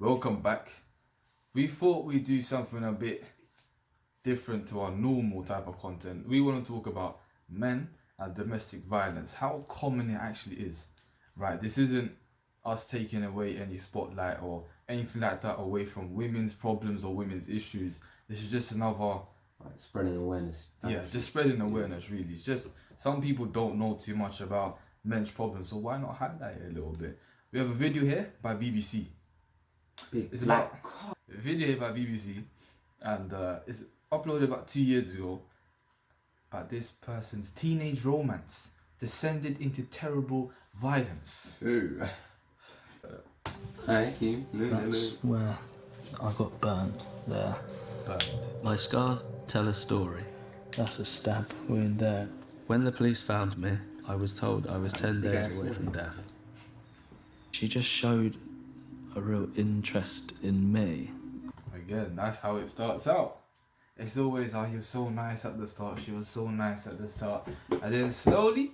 Welcome back. We thought we'd do something a bit different to our normal type of content. We want to talk about men and domestic violence, how common it actually is, right? This isn't us taking away any spotlight or anything like that away from women's problems or women's issues. This is just another spreading awareness. Yeah, just spreading awareness really. It's just some people don't know too much about men's problems, so why not highlight it a little bit? We have a video here by BBC. It's about a video here by BBC, and it's uploaded about 2 years ago. But this person's teenage romance descended into terrible violence. Ooh. Hi, you. That's where I got burned there. Burned. My scars tell a story. That's a stab wound there. When the police found me, I was told I was 10 days away from death. She just showed a real interest in me. Again, that's how it starts out. It's always, oh, you're so nice at the start, she was so nice at the start, and then slowly,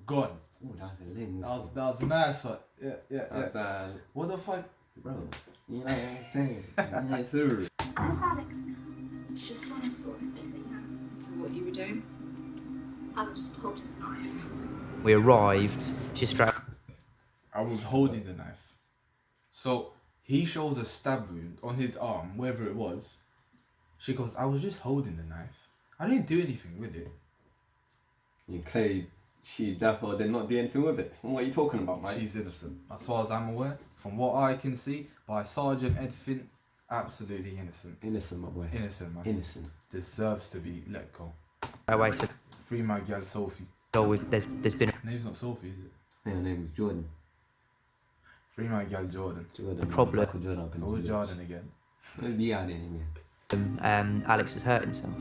gone. Oh, that's a limb. That was nice. Yeah. What the fuck? Bro, you know what I'm saying? Yes, sir. Where's Alex now? Just when I saw him. So what you were doing? I was holding the knife. We arrived, she strapped... I was holding the knife. So, he shows a stab wound on his arm, wherever it was. She goes, I was just holding the knife. I didn't do anything with it. You clearly, she therefore did not do anything with it. What are you talking about, mate? She's innocent. As far as I'm aware, from what I can see, by Sergeant Ed Finn, absolutely innocent. Innocent, my boy. Innocent, man. Innocent. Deserves to be let go. away, so Free my gal Sophie. there's been... Name's not Sophie, is it? Yeah, her name was Jordan. Free my gal Jordan. Jordan. problem. Michael Jordan up in Or Jordan again. Yeah, I didn't even. Alex has hurt himself.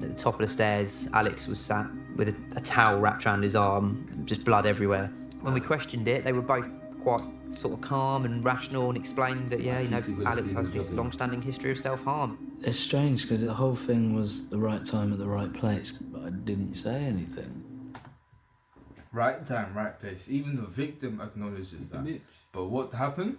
At the top of the stairs, Alex was sat with a towel wrapped around his arm, just blood everywhere. When we questioned it, they were both quite sort of calm and rational and explained that, yeah, you know, Alex has this long-standing history of self-harm. It's strange because the whole thing was the right time at the right place, but I didn't say anything. Right time, right place. Even the victim acknowledges that. Bitch. But what happened?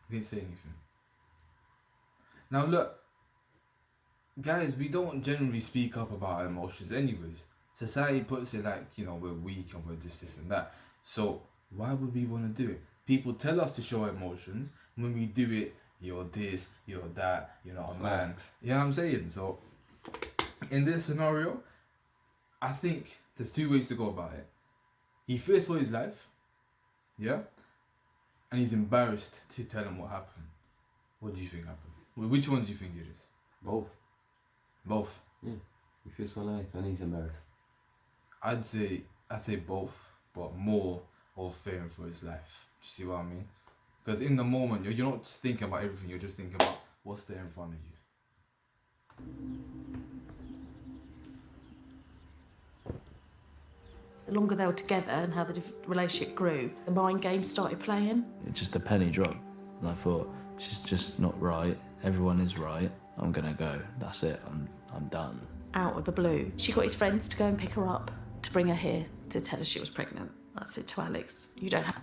He didn't say anything. Now look, guys, we don't generally speak up about our emotions anyways. Society puts it like, you know, we're weak and we're this and that. So why would we want to do it? People tell us to show our emotions. When we do it, you're this, you're that, you're not a man. You know what I'm saying? So in this scenario, I think there's two ways to go about it. He fears for his life, yeah? And he's embarrassed to tell him what happened. What do you think happened? Which one do you think it is? Both. Both. Yeah. He feels for life and he's embarrassed. I'd say both, but more of fearing for his life. Do you see what I mean? Because in the moment, you're not thinking about everything, you're just thinking about what's there in front of you. The longer they were together and how the relationship grew, the mind games started playing. It just a penny dropped, and I thought, she's just not right. Everyone is right. I'm gonna go. That's it. I'm done. Out of the blue, she got his friends to go and pick her up, to bring her here, to tell her she was pregnant. I said to Alex, you don't have...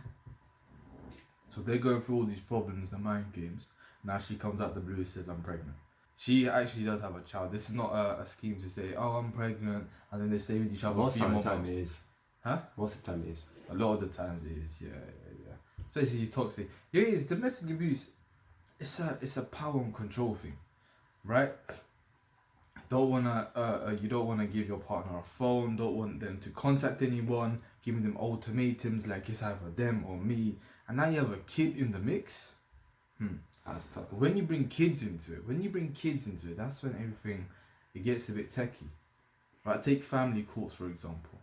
So they're going through all these problems, the mind games. Now she comes out the blue and says, I'm pregnant. She actually does have a child. This is not a scheme to say, oh, I'm pregnant, and then they stay with each other Most for a few of the more time months. it is. Huh? Most of the time it is. A lot of the times it is, yeah. Especially toxic. Yeah, it is. Domestic abuse, it's a power and control thing, right? You don't wanna give your partner a phone, don't want them to contact anyone, giving them ultimatums like it's either them or me. And now you have a kid in the mix. That's tough. When you bring kids into it, that's when everything, it gets a bit techie. Right, take family courts for example.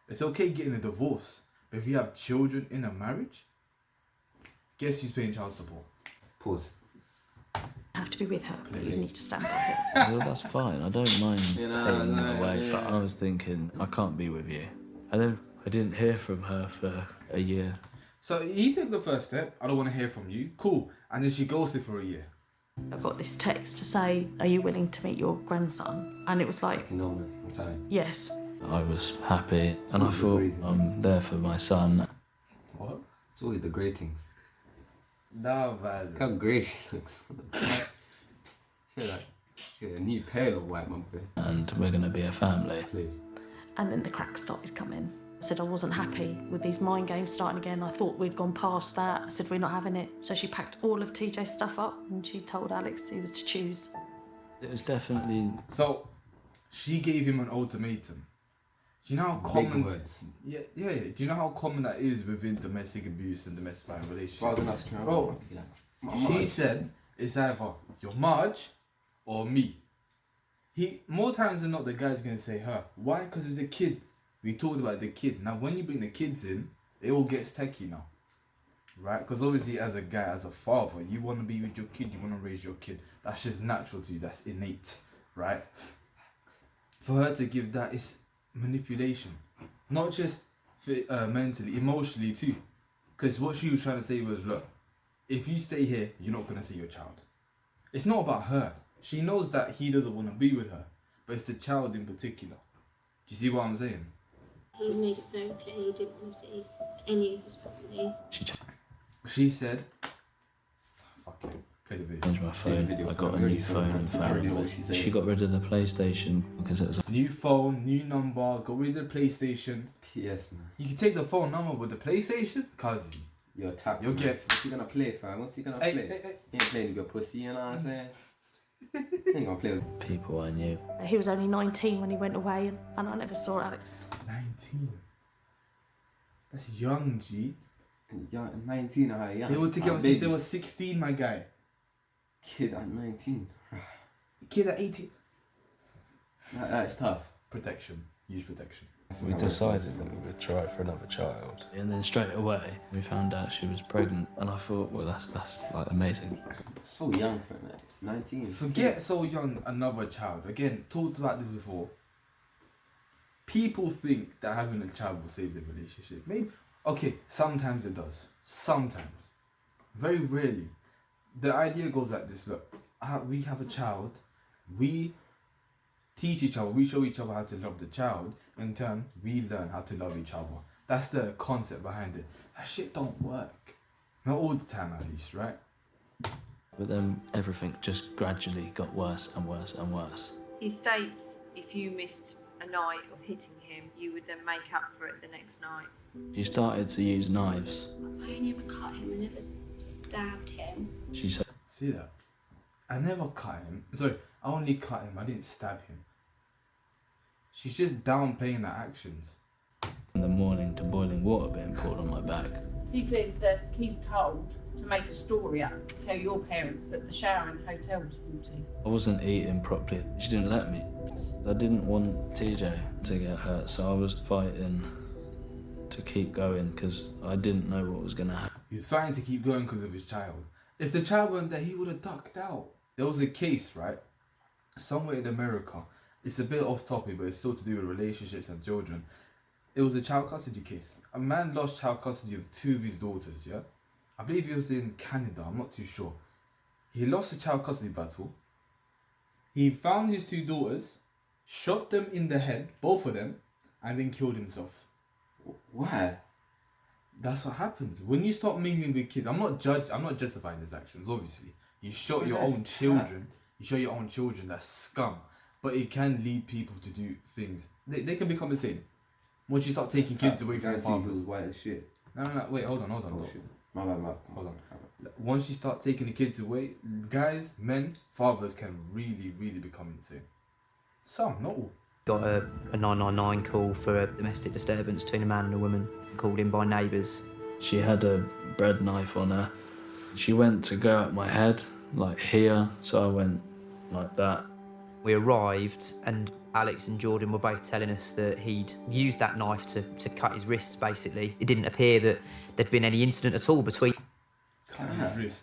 It's okay getting a divorce, but if you have children in a marriage, guess who's paying child support? Pause. have to be with her, but you need to stand by her. So that's fine. I don't mind being away, but I was thinking, I can't be with you. And then I didn't hear from her for a year. So he took the first step, I don't want to hear from you, cool. And then she ghosted for a year. I got this text to say, are you willing to meet your grandson? And it was like, No, I'm tired. yes. I was happy, and I thought I'm there for my son. What? It's always the great things. Nah, man. Look how grey she looks. She a new pale or white, my boy. And we're going to be a family. Please. And then the cracks started coming. I said I wasn't happy with these mind games starting again. I thought we'd gone past that. I said we're not having it. So she packed all of TJ's stuff up and she told Alex he was to choose. It was definitely... So, she gave him an ultimatum. Do you know how common... Big words. Yeah. Do you know how common that is within domestic abuse and domestic violence relationships? Rather than us trying Bro, she said it's either your Marge or me. More times than not, the guy's gonna say her. Why? Because it's a kid. We talked about the kid. Now, when you bring the kids in, it all gets techie now, right? Because obviously, as a guy, as a father, you want to be with your kid. You want to raise your kid. That's just natural to you. That's innate, right? For her to give that is manipulation, not just mentally, emotionally too. Because what she was trying to say was, look, if you stay here, you're not gonna see your child. It's not about her. She knows that he doesn't want to be with her, but it's the child in particular. Do you see what I'm saying? He made it very clear he didn't want to see any of his family. She She said, fuck it, play the video. changed my phone. I got a new phone and found it. She got rid of the PlayStation because it was... New phone, new number, got rid of the PlayStation. PS, man. You can take the phone number with the PlayStation, cuz You're tapped. you'll man. get... What's he gonna play, fam? What's he gonna play? Hey. He ain't playing with your pussy, you know what I'm saying? He ain't gonna play with... people I knew. He was only 19 when he went away and I never saw Alex. 19. That's young, G. Yeah, 19, how young? They were together since they were 16, my guy. Kid at 19. Kid at 18. That's tough. Protection. Use protection. We decided that we would try for another child. And then straight away, we found out she was pregnant. And I thought, well, that's like amazing. So young for that. 19. Forget so young, another child. Again, talked about this before. People think that having a child will save their relationship. Maybe, okay, sometimes it does. Sometimes. Very rarely. The idea goes like this, look, we have a child, we teach each other, we show each other how to love the child, in turn, we learn how to love each other. That's the concept behind it. That shit don't work. Not all the time at least, right? But then everything just gradually got worse and worse and worse. He states if you missed a night of hitting him, you would then make up for it the next night. She started to use knives. I never cut him, I never stabbed him. She said, See that? I never cut him. Sorry, I only cut him, I didn't stab him. She's just downplaying her actions. in the morning to boiling water being poured on my back. He says that he's told to make a story up to tell your parents that the shower in the hotel was faulty. I wasn't eating properly. She didn't let me. I didn't want TJ to get hurt, so I was fighting to keep going because I didn't know what was going to happen. He was fighting to keep going because of his child. If the child weren't there, he would have ducked out. There was a case, right? Somewhere in America. It's a bit off topic, but it's still to do with relationships and children. It was a child custody case. A man lost child custody of 2 of his daughters, yeah? I believe he was in Canada, I'm not too sure. He lost a child custody battle. He found his 2 daughters, shot them in the head, both of them, and then killed himself. Why? That's what happens. When you start mingling with kids, I'm not justifying his actions, obviously. You shot your own children. You show your own children, that's scum. But it can lead people to do things. They can become insane. Once you start taking kids away from fathers. Was white as shit. No, wait, hold on. Oh, shit. My bad. Hold on. Once you start taking the kids away, guys, men, fathers can really, really become insane. Some, not all. Got a 999 call for a domestic disturbance between a man and a woman, called in by neighbours. She had a bread knife on her. She went to go at my head, like here, so I went like that. We arrived and Alex and Jordan were both telling us that he'd used that knife to cut his wrists, basically. It didn't appear that there'd been any incident at all between... Cut his wrist.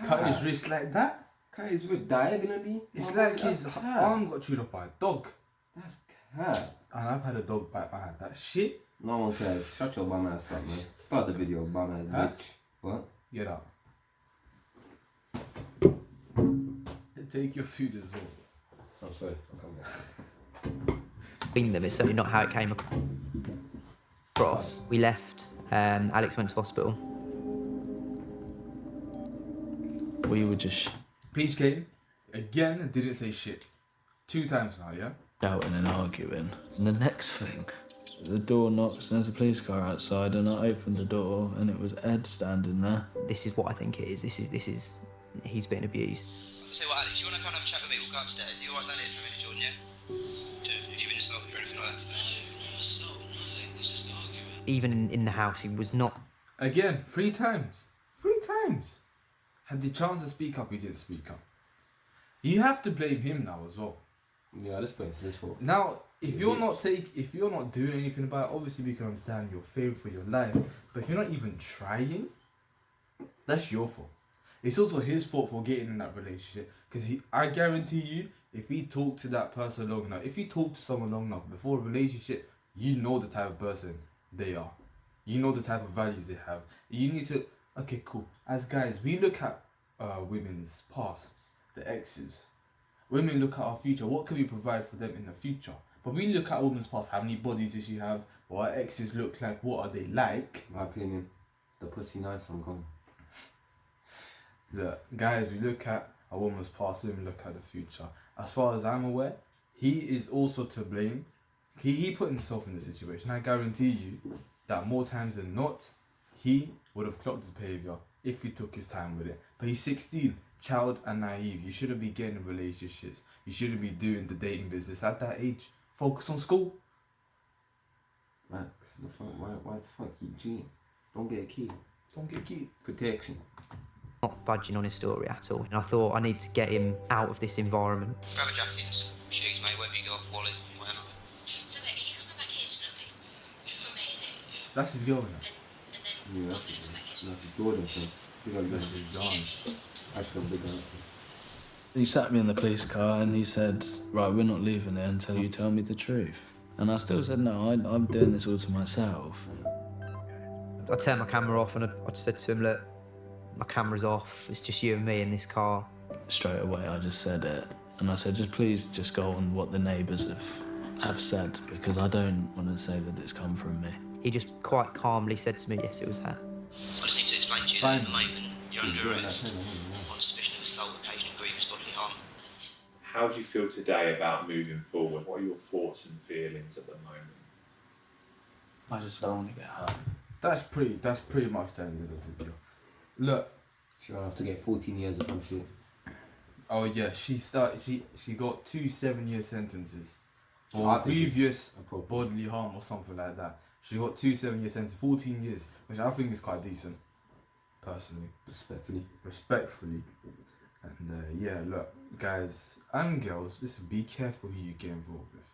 Cut his wrist like that? Cut his wrist diagonally? It's like his arm got chewed off by a dog. That's cat. And I've had a dog bite my hand. That shit. No one cares. Shut your bum ass up, man. Start the video, bum ass bitch. What? Get out. Take your food as well. I'm sorry, I'll come back. between them. It's certainly not how it came across. We left, Alex went to hospital. We were just Police came again and didn't say shit. 2 times now, yeah? shouting and arguing. And the next thing, the door knocks and there's a police car outside, and I opened the door and it was Ed standing there. This is what I think it is. This is he's being abused. So what, Alex, you want to come and have a chat with me? We'll go upstairs. You alright down here for a minute, Jordan, yeah? If you've been assaulted or anything like that. No assault, nothing. This is an argument. Even in the house, he was not. Again, 3 times. 3 times. Had the chance to speak up, he didn't speak up. You have to blame him now as well. Yeah, this place, this fault. Now, if you're not doing anything about it, obviously we can understand you're fearing for your life. But if you're not even trying, that's your fault. It's also his fault for getting in that relationship. Because I guarantee you, if he talked to that person long enough, if he talked to someone long enough before a relationship, you know the type of person they are. You know the type of values they have. You need to, okay, cool. As guys, we look at women's pasts, the exes. Women look at our future. What can we provide for them in the future? But we look at a woman's past. How many bodies does she have? What her exes look like? What are they like? My opinion, the pussy nice, I'm gone. Look, guys, we look at a woman's past. Women look at the future. As far as I'm aware, he is also to blame. He put himself in the situation. I guarantee you that more times than not, he would have clocked his behaviour if he took his time with it. But he's 16. Child and naive. You shouldn't be getting in relationships. You shouldn't be doing the dating business at that age. Focus on school. Max, why the fuck you cheating? Don't get a key. Don't get key. Protection. Not budging on his story at all. And I thought I need to get him out of this environment. Grab a jacket and some shoes, mate, wherever you got, wallet, whatever. So wait, are you coming back here tonight? For me, innit? That's his girl, Yeah, that's a Jordan thing. Big up Jordan. I should have big up. He sat me in the police car and he said, right, we're not leaving it until you tell me the truth. And I still said, no, I'm doing this all to myself. I turned my camera off and I just said to him, look, my camera's off, it's just you and me in this car. Straight away, I just said it. And I said, please just go on what the neighbours have said, because I don't want to say that it's come from me. He just quite calmly said to me, yes, it was her. I just need to explain to you that at the moment you're under arrest on suspicion of assault, occasioning grievous bodily harm. How do you feel today about moving forward? What are your thoughts and feelings at the moment? I just don't want to get hurt. That's pretty much the end of the video. Look, She'll have to get 14 years or some shit. oh yeah, she got 2 7-year sentences So I for think previous it's appropriate. bodily harm or something like that. She got 2 7-year sentences, 14 years, which I think is quite decent, personally. Respectfully. And yeah, look, guys and girls, listen, be careful who you get involved with,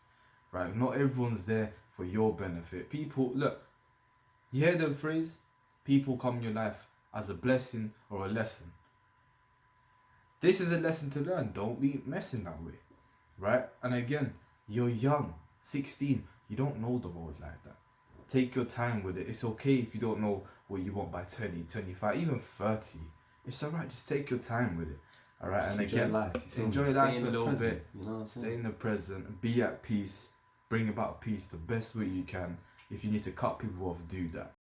right? Not everyone's there for your benefit. People, look, you hear the phrase, people come in your life as a blessing or a lesson. This is a lesson to learn. Don't be messing that way, right? And again, you're young, 16, you don't know the world like that. Take your time with it. It's okay if you don't know what you want by 20, 25, even 30. It's alright, just take your time with it. Alright, and Enjoy again, life. enjoy life a little bit. You know what I'm saying? Stay in the present, be at peace, bring about peace the best way you can. If you need to cut people off, do that.